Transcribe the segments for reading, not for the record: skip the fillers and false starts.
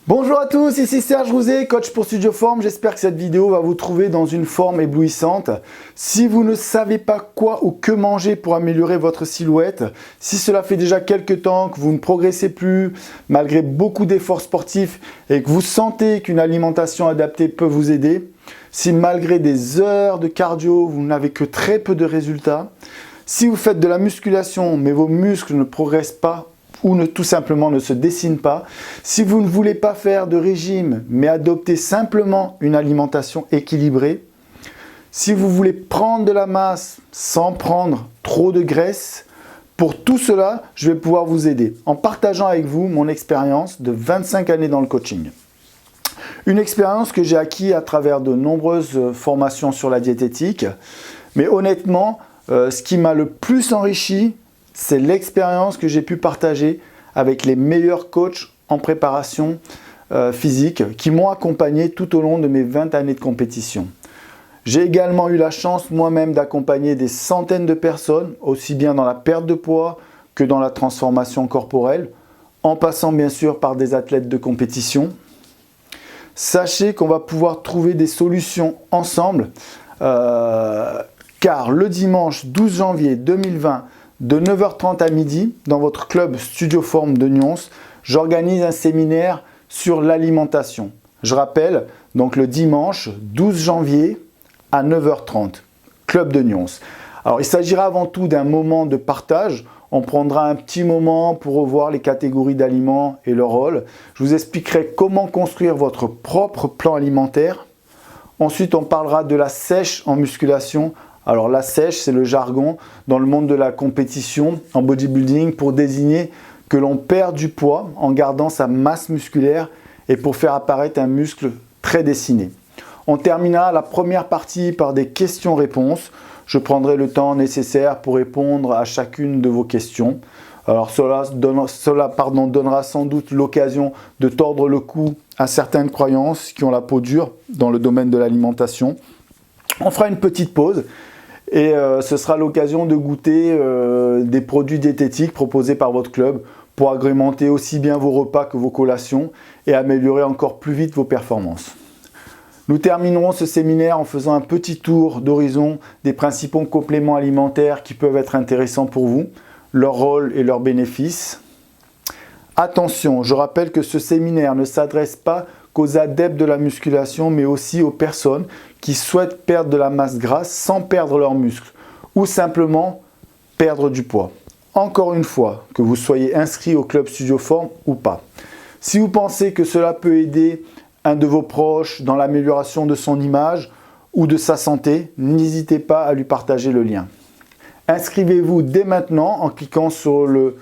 Bonjour à tous, ici Serge Rouzet, coach pour Studio Form. J'espère que cette vidéo va vous trouver dans une forme éblouissante. Si vous ne savez pas quoi ou que manger pour améliorer votre silhouette, si cela fait déjà quelques temps que vous ne progressez plus malgré beaucoup d'efforts sportifs et que vous sentez qu'une alimentation adaptée peut vous aider, si malgré des heures de cardio, vous n'avez que très peu de résultats, si vous faites de la musculation mais vos muscles ne progressent pas ou tout simplement ne se dessinent pas, si vous ne voulez pas faire de régime mais adopter simplement une alimentation équilibrée, si vous voulez prendre de la masse sans prendre trop de graisse, pour tout cela, je vais pouvoir vous aider en partageant avec vous mon expérience de 25 années dans le coaching. Une expérience que j'ai acquise à travers de nombreuses formations sur la diététique, mais honnêtement, ce qui m'a le plus enrichi, c'est l'expérience que j'ai pu partager avec les meilleurs coachs en préparation physique qui m'ont accompagné tout au long de mes 20 années de compétition. J'ai également eu la chance moi-même d'accompagner des centaines de personnes, aussi bien dans la perte de poids que dans la transformation corporelle, en passant bien sûr par des athlètes de compétition. Sachez qu'on va pouvoir trouver des solutions ensemble, car le dimanche 12 janvier 2020, de 9h30 à midi, dans votre club Studio Form de Nyons, j'organise un séminaire sur l'alimentation. Je rappelle, donc le dimanche 12 janvier à 9h30, club de Nyons. Alors il s'agira avant tout d'un moment de partage. On prendra un petit moment pour revoir les catégories d'aliments et leur rôle. Je vous expliquerai comment construire votre propre plan alimentaire. Ensuite, on parlera de la sèche en musculation. Alors la sèche, c'est le jargon dans le monde de la compétition en bodybuilding pour désigner que l'on perd du poids en gardant sa masse musculaire et pour faire apparaître un muscle très dessiné. On terminera la première partie par des questions-réponses. Je prendrai le temps nécessaire pour répondre à chacune de vos questions. Alors cela donnera sans doute l'occasion de tordre le cou à certaines croyances qui ont la peau dure dans le domaine de l'alimentation. On fera une petite pause et ce sera l'occasion de goûter des produits diététiques proposés par votre club pour agrémenter aussi bien vos repas que vos collations et améliorer encore plus vite vos performances. Nous terminerons ce séminaire en faisant un petit tour d'horizon des principaux compléments alimentaires qui peuvent être intéressants pour vous, leur rôle et leurs bénéfices. Attention, je rappelle que ce séminaire ne s'adresse pas qu'aux adeptes de la musculation, mais aussi aux personnes qui souhaitent perdre de la masse grasse sans perdre leurs muscles ou simplement perdre du poids. Encore une fois, que vous soyez inscrit au club Studio Form ou pas. Si vous pensez que cela peut aider un de vos proches dans l'amélioration de son image ou de sa santé, n'hésitez pas à lui partager le lien. Inscrivez-vous dès maintenant en cliquant sur le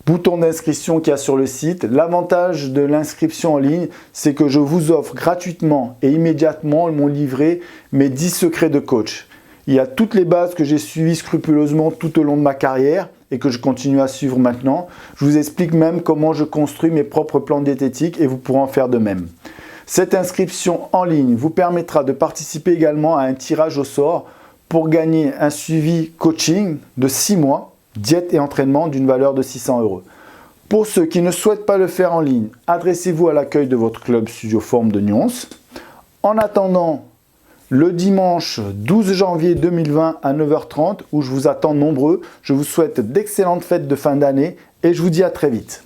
bouton d'inscription qu'il y a sur le site. L'avantage de l'inscription en ligne, c'est que je vous offre gratuitement et immédiatement mon livret, mes 10 secrets de coach. Il y a toutes les bases que j'ai suivies scrupuleusement tout au long de ma carrière et que je continue à suivre maintenant. Je vous explique même comment je construis mes propres plans diététiques et vous pourrez en faire de même. Cette inscription en ligne vous permettra de participer également à un tirage au sort pour gagner un suivi coaching de 6 mois, diète et entraînement d'une valeur de 600 €. Pour ceux qui ne souhaitent pas le faire en ligne, adressez-vous à l'accueil de votre club Studio Form de Nyons. En attendant, le dimanche 12 janvier 2020 à 9h30, où je vous attends nombreux, je vous souhaite d'excellentes fêtes de fin d'année et je vous dis à très vite.